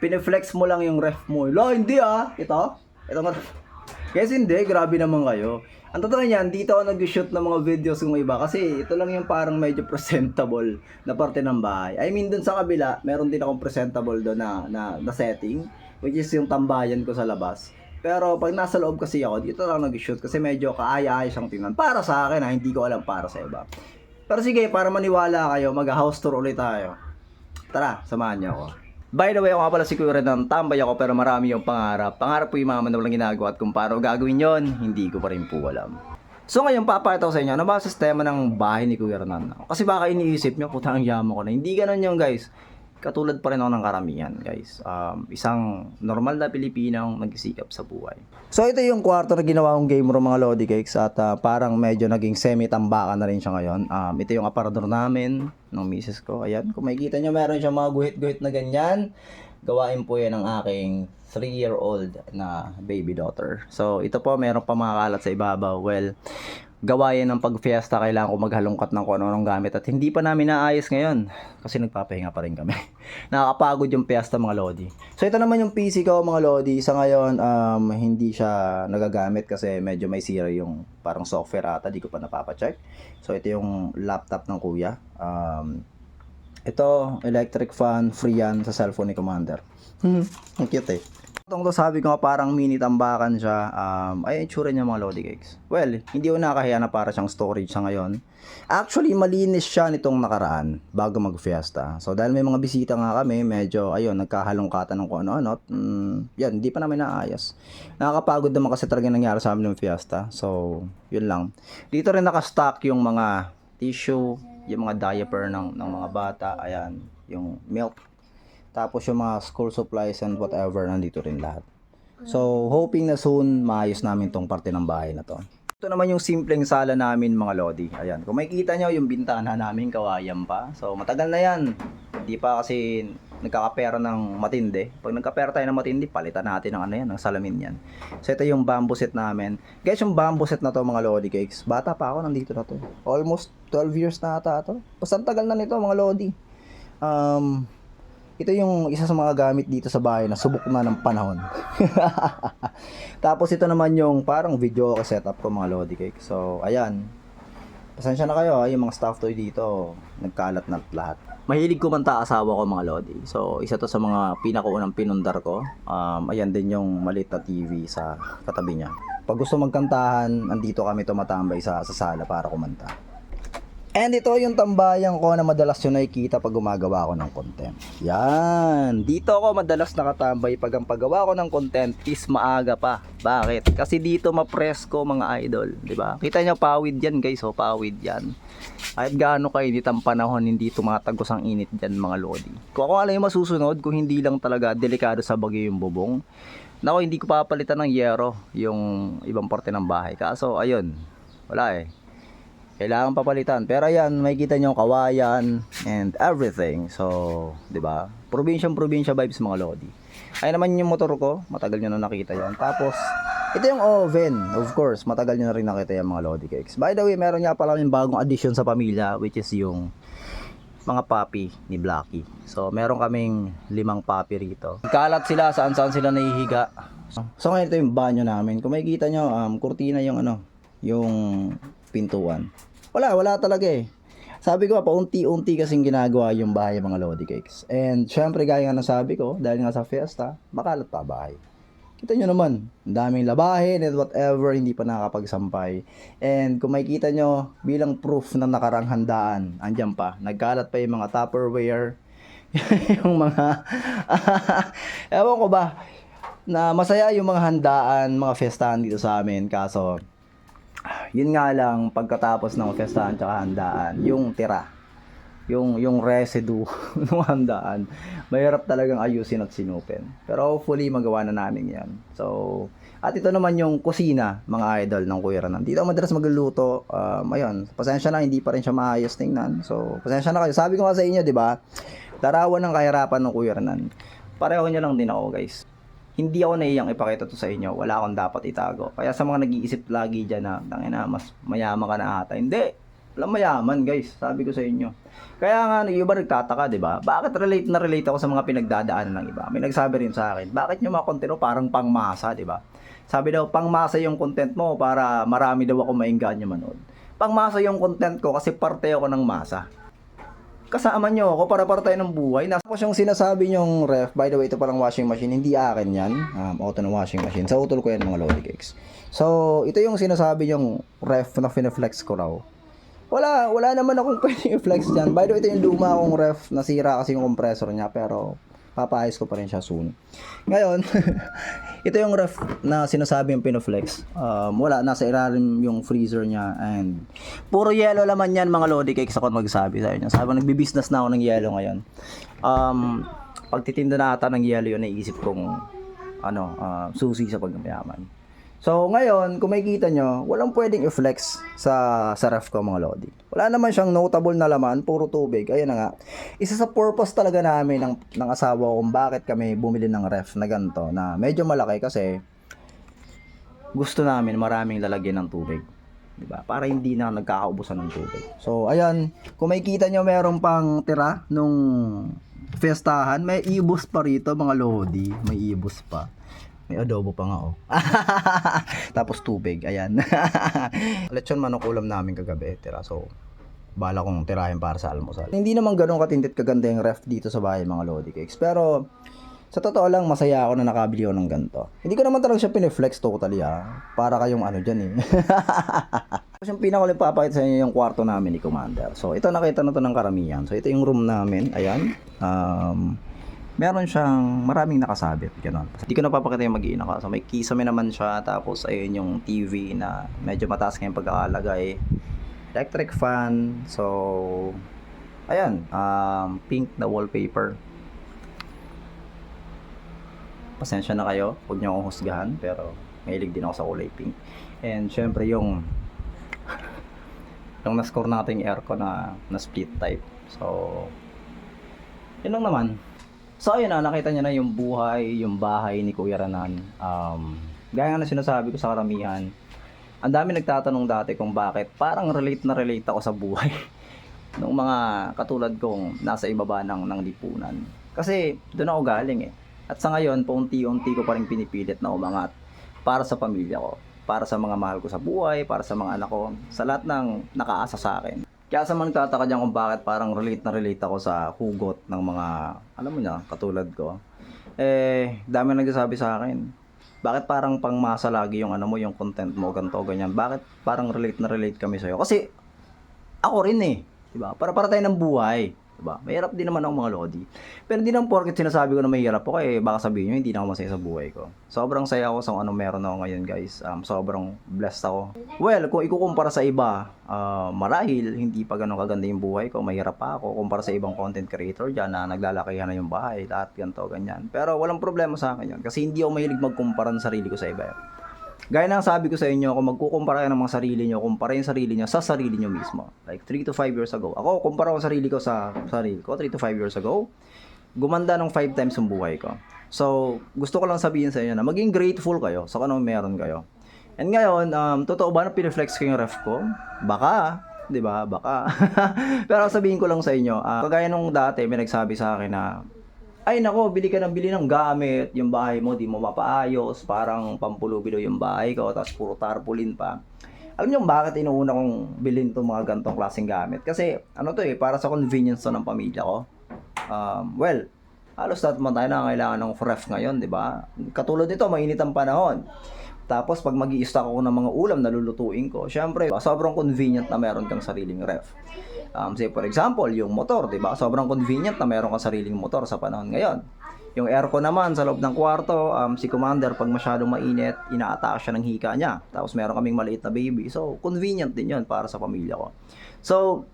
Pineflex mo lang yung ref mo. Lo, hindi ah. Ito nga. Guys, hindi. Grabe naman kayo. Ang totoo niyan, dito ako nag-shoot ng mga videos kung iba kasi ito lang yung parang medyo presentable na parte ng bahay. I mean, dun sa kabila, meron din akong presentable doon na setting, which is yung tambayan ko sa labas. Pero pag nasa loob kasi ako, dito lang nag-shoot kasi medyo kaaya-aya siyang tingnan. Para sa akin ha, hindi ko alam para sa iba. Pero sige, para maniwala kayo, mag-house tour ulit tayo. Tara, samahan niyo ako. By the way, ako nga pala si Kuya Renan, tambay ako pero marami yung pangarap. Pangarap po yung mga na walang ginagawa at kung paano gagawin yon, hindi ko pa rin po alam. So ngayon, papakita ko sa inyo, ano ba ang sistema ng bahay ni Kuya Renan? Kasi baka iniisip nyo, putang yaman ko na. Hindi ganun yung guys. Katulad pa rin ako ng karamihan, guys. Isang normal na Pilipinong nagsisikap sa buhay. So ito yung kwarto na ginawa kong game room mga Lodi Cakes at parang medyo naging semi-tambakan na rin siya ngayon. Ito yung aparador namin ng misis ko. Ayan, kung makikita nyo, meron siyang mga guhit-guhit na ganyan. Gawain po yan ng aking 3-year-old na baby daughter. So ito po, meron pa mga kalat sa ibabaw. Well, gawain ng pag-fiesta, kailangan ko maghalongkat ng kung ano-anong gamit at hindi pa namin naayos ngayon kasi nagpapahinga pa rin kami. Nakakapagod yung fiesta mga Lodi. So ito naman yung PC ko mga Lodi. Sa ngayon, hindi siya nagagamit kasi medyo may sira yung parang software ata, di ko pa napapacheck. So ito yung laptop ng kuya. Ito, electric fan, free yan sa cellphone ni Commander. Ang cute eh. Itong to sabi ko nga parang mini tambakan siya. Ay, itsura niya mga Lodi Cakes. Well, hindi ko nakahiya na para siyang storage sa ngayon. Actually, malinis siya nitong nakaraan bago mag-fiesta. So, dahil may mga bisita nga kami, medyo, ayun, nagkahalongkatan ng kung ano-ano. Yan, hindi pa namin naayos. Nakakapagod naman kasi talaga nangyari sa amin ng fiesta. So, yun lang. Dito rin nakastock yung mga tissue, yung mga diaper ng mga bata. Ayan, yung milk. Tapos yung mga school supplies and whatever, nandito rin lahat. So, hoping na soon, maayos namin tong parte ng bahay na to. Ito naman yung simpleng sala namin mga Lodi. Ayan, kung makikita nyo yung bintana namin, kawayan pa. So, matagal na yan. Hindi pa kasi nagkakapera ng matindi. Pag nagkapera tayo ng matindi, palitan natin ng ano yan, ng salamin yan. So, ito yung bamboo set namin. Guys, yung bamboo set na to mga Lodi Cakes, bata pa ako, nandito na to. Almost 12 years na ata to. Basta tagal na nito mga Lodi. Ito yung isa sa mga gamit dito sa bahay na subok na ng panahon. Tapos ito naman yung parang video setup ko mga Lodi Cake. So, ayan. Pasensya na kayo, yung mga stuff toy dito, nagkalat na lahat. Mahilig kumanta asawa ko mga Lodi. So, isa to sa mga pinakaunang pinundar ko. Ayan din yung maliit na TV sa katabi niya. Pag gusto magkantahan, andito kami tumatambay sa sala para kumanta. And ito yung tambayan ko na madalas yun nakikita pag gumagawa ako ng content. Yan. Dito ako madalas nakatambay pag ang paggawa ko ng content is maaga pa. Bakit? Kasi dito mapresko mga idol. Diba? Kita nyo pawid yan guys. Oh, pawid yan. Kahit gaano kainit ang panahon, hindi tumatagos ang init dyan mga Lodi. Kung ako alam yung masusunod, kung hindi lang talaga delikado sa bagyo yung bubong, nako hindi ko papalitan ng yero yung ibang parte ng bahay. Kaso ayun, wala eh. Kailangan papalitan. Pero ayan, makikita nyo kawayan and everything. So, 'di ba? Probinsya vibes mga Lodi. Ayun naman yung motor ko, matagal nyo na nakita 'yan. Tapos, ito yung oven. Of course, matagal nyo na rin nakita 'yan mga Lodi Cakes. By the way, meron nga pala yung bagong addition sa pamilya, which is yung mga puppy ni Blacky. So, meron kaming 5 puppy rito. Kalat sila, saan-saan sila nahihiga. So, ngayon ito yung banyo namin. Kung makikita nyo, kurtina yung yung pintuan. Wala talaga eh. Sabi ko paunti-unti kasing ginagawa yung bahay mga Lodi Cakes. And syempre gaya nga ng sabi ko, dahil nga sa fiesta, makalat pa bahay. Kita nyo naman, ang daming labahin and whatever, hindi pa nakakapagsampay. And kung makikita nyo, bilang proof na nakarang handaan, andyan pa, nagkalat pa yung mga Tupperware, yung mga, ewan ko ba, na masaya yung mga handaan, mga fiestahan dito sa amin, kaso, yun nga lang pagkatapos ng festahan tsaka handaan, yung tira, yung residue ng handaan, mahirap talagang ayusin at sinupin. Pero hopefully magawa na namin yan. So, at ito naman yung kusina mga idol ng Kuya Renan. Dito madalas magluluto. Ayun, pasensya na hindi pa rin siya maayos tingnan. So, pasensya na kayo. Sabi ko nga sa inyo, di ba? Larawan ng kahirapan ng Kuya Renan. Pareho niya lang din ako, guys. Hindi ako naiyang ipakita to sa inyo. Wala akong dapat itago. Kaya sa mga nag-iisip lagi dyan na, tangina, mas mayaman ka na ata. Hindi. Walang mayaman guys, sabi ko sa inyo. Kaya nga, yung iba nagtataka, di ba? Bakit relate ako sa mga pinagdadaanan ng iba? May nagsabi rin sa akin, bakit yung mga content mo parang pangmasa, di ba? Sabi daw, pangmasa yung content mo para marami daw ako maingganyo manood. Pangmasa yung content ko kasi parte ako ng masa. Kasama nyo ako para tayo ng buhay. Tapos yung sinasabi nyong ref, by the way, ito palang washing machine, hindi akin yan. Auto na washing machine. Sa utol ko yan mga Lodi Cakes. So, ito yung sinasabi nyong ref na fineflex ko raw. Wala naman akong pwedeng i-flex dyan. By the way, ito yung luma akong ref, nasira kasi yung compressor niya, pero papaayos ko pa rin siya soon. Ngayon, ito yung ref na sinasabi yung pinoflex. Wala, nasa ilalim yung freezer niya and puro yellow laman yan mga Lodi Cakes ako magsabi sa inyo. Sabi nagbi-business na ako ng yellow ngayon. Pagtitinda na ata ng yellow yun, naisip kong susi sa pagmayaman. So ngayon, kung makikita nyo, walang pwedeng i-flex sa ref ko mga Lodi. Wala naman siyang notable na laman, puro tubig. Ayun na nga. Isa sa purpose talaga namin ng asawa ko kung bakit kami bumili ng ref na ganito, na medyo malaki kasi gusto namin maraming lalagyan ng tubig. Diba? Para hindi na nagkakaubusan ng tubig. So ayan, kung makikita nyo meron pang tira nung fiestahan, may ibus pa rito mga Lodi. May ibus pa. May adobo pa nga oh. Tapos tubig, ayan. Lechon manok ulam namin kagabi, tira. So, bala kong tirahin para sa almusal. Hindi naman ganun katindit kaganda yung ref dito sa bahay mga Lodi Cakes. Pero, sa totoo lang, masaya ako na nakabili ako ng ganito. Hindi ko naman talaga siya piniflex totally Para kayong dyan Tapos yung pinakaling papakita sa inyo yung kwarto namin ni Commander. So, ito nakita na to ng karamihan. So, ito yung room namin, ayan. Meron siyang maraming nakasabit, gano'n. Hindi ko napapakita yung mag-iina ka. So, may kisame naman siya. Tapos, ayun yung TV na medyo mataas ngayong pagkakalagay. Electric fan. So, ayan. Pink na wallpaper. Pasensya na kayo. Huwag niyo akong husgahan. Pero, mahilig din ako sa kulay pink. And, syempre, yung na-score natin yung aircon na split type. So, yun lang naman. So ayun nakita niyo na yung buhay, yung bahay ni Kuya Ranan. Gaya nga na sinasabi ko sa karamihan, ang dami nagtatanong dati kung bakit parang relate ako sa buhay ng mga katulad kong nasa ibaba ng lipunan. Kasi doon ako galing At sa ngayon, paunti-unti ko pa rin pinipilit na umangat para sa pamilya ko, para sa mga mahal ko sa buhay, para sa mga anak ko, sa lahat ng nakaasa sa akin. Kaya sa mga nagtataka dyan kung bakit parang relate ako sa hugot ng mga, alam mo na, katulad ko. Dami nagsasabi sa akin, bakit parang pangmasa lagi yung yung content mo, ganito, ganyan. Bakit parang relate kami sa'yo? Kasi, ako rin diba? Para tayo ng buhay. Diba? Mahirap din naman ako mga Lodi. Pero hindi naman porket sinasabi ko na mahirap ako baka sabihin nyo, hindi na ako masaya sa buhay ko. Sobrang saya ako sa meron ako ngayon guys. Sobrang blessed ako. Well, kung ikukumpara sa iba, marahil hindi pa ganun kaganda yung buhay ko. Mahirap pa ako kumpara sa ibang content creator dyan na naglalakihan na yung bahay, lahat ganito, ganyan. Pero walang problema sa akin yun. Kasi hindi ako mahilig magkumpara ng sarili ko sa iba. Gaya ng sabi ko sa inyo, kung magkukumpara kayo ng mga sarili nyo, kumpara yung sarili nyo sa sarili nyo mismo. Like 3 to 5 years ago. Ako, kumpara ko sarili ko sa sarili ko 3 to 5 years ago. Gumanda ng 5 times yung buhay ko. So, gusto ko lang sabihin sa inyo na maging grateful kayo sa kung meron kayo. And ngayon, totoo ba na piniflex ko yung ref ko? Baka, di ba? Baka. Pero sabihin ko lang sa inyo, kagaya nung dati, may nagsabi sa akin na, ay nako, bili ng gamit, yung bahay mo di mo mapaayos, parang pampulubi daw yung bahay ko, tapos puro tarpaulin pa. Alam niyo bakit inuuna kong bilhin itong mga gantong klaseng gamit? Kasi para sa convenience to ng pamilya ko. Well, halos lahat man tayo na kailangan ng ref ngayon, di ba? Katulad nito, mainit ang panahon. Tapos pag mag-i-stock ako ng mga ulam na lulutuin ko, syempre, sobrang convenient na meron kang sariling ref. Say for example, yung motor, 'di ba? Sobrang convenient na meron kang sariling motor sa panahon ngayon. Yung aircon naman sa loob ng kwarto, si Commander pag masyadong mainit, inaatake siya ng hika niya. Tapos meron kaming maliit na baby. So, convenient din 'yon para sa pamilya ko. So,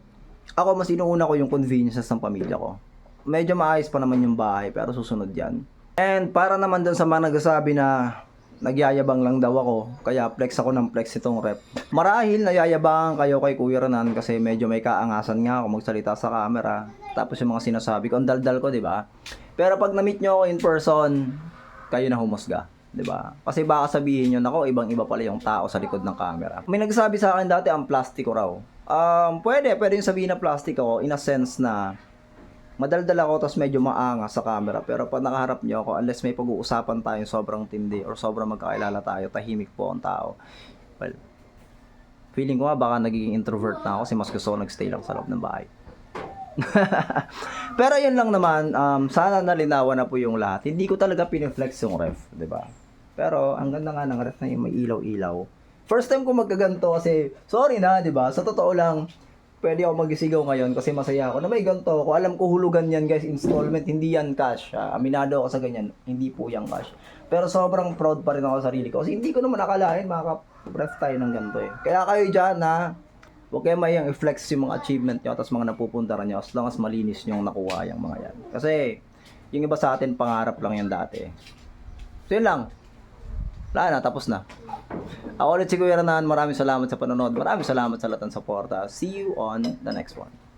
ako mas inuuna ko yung conveniences ng pamilya ko. Medyo maayos pa naman yung bahay, pero susunod 'yan. And para naman dun sa mga nagsasabi na nagyayabang lang daw ako, kaya flex ako ng flex itong rep. Marahil nayayabang kayo kay Kuya Ranan kasi medyo may kaangasan nga ako magsalita sa camera. Tapos yung mga sinasabi ko, ang daldal ko, di ba? Pero pag na-meet nyo ako in person, kayo na humusga, di ba? Kasi baka sabihin nyo, nako, ibang-iba pala yung tao sa likod ng camera. May nagsabi sa akin dati, ang plastiko raw. Pwede yung sabihin na plastic ako in a sense na madaldal ako tapos medyo maangas sa camera. Pero pag nakaharap niyo ako, unless may pag-uusapan tayong sobrang tindi or sobrang magkakilala tayo, tahimik po ang tao. Well, feeling ko nga baka nagiging introvert na ako kasi mas gusto ko nagstay lang sa loob ng bahay. Pero yun lang naman, sana nalinawan na po yung lahat. Hindi ko talaga piniflex yung ref, 'di ba? Pero ang ganda nga ng ref na yung may ilaw-ilaw. First time ko magkaganto kasi, sorry na, 'di ba? Sa totoo lang, pwede ako magisigaw ngayon kasi masaya ako na may ganto ako. Alam ko hulugan yan guys, installment, hindi yan cash. Aminado ako sa ganyan, hindi po yan cash. Pero sobrang proud pa rin ako sa sarili ko kasi hindi ko naman akalain makaka-ref tayo ng ganto eh. Kaya kayo dyan na, huwag kayo mayang i-flex yung mga achievement nyo at mga napupuntaran nyo as long as malinis nyo nakuha yung mga yan. Kasi, yung iba sa atin, pangarap lang yan dati. So yun lang. Wala na, tapos na. Ako ulit si Kuya Renan, maraming salamat sa panonood. Maraming salamat sa lahat ng suporta. See you on the next one.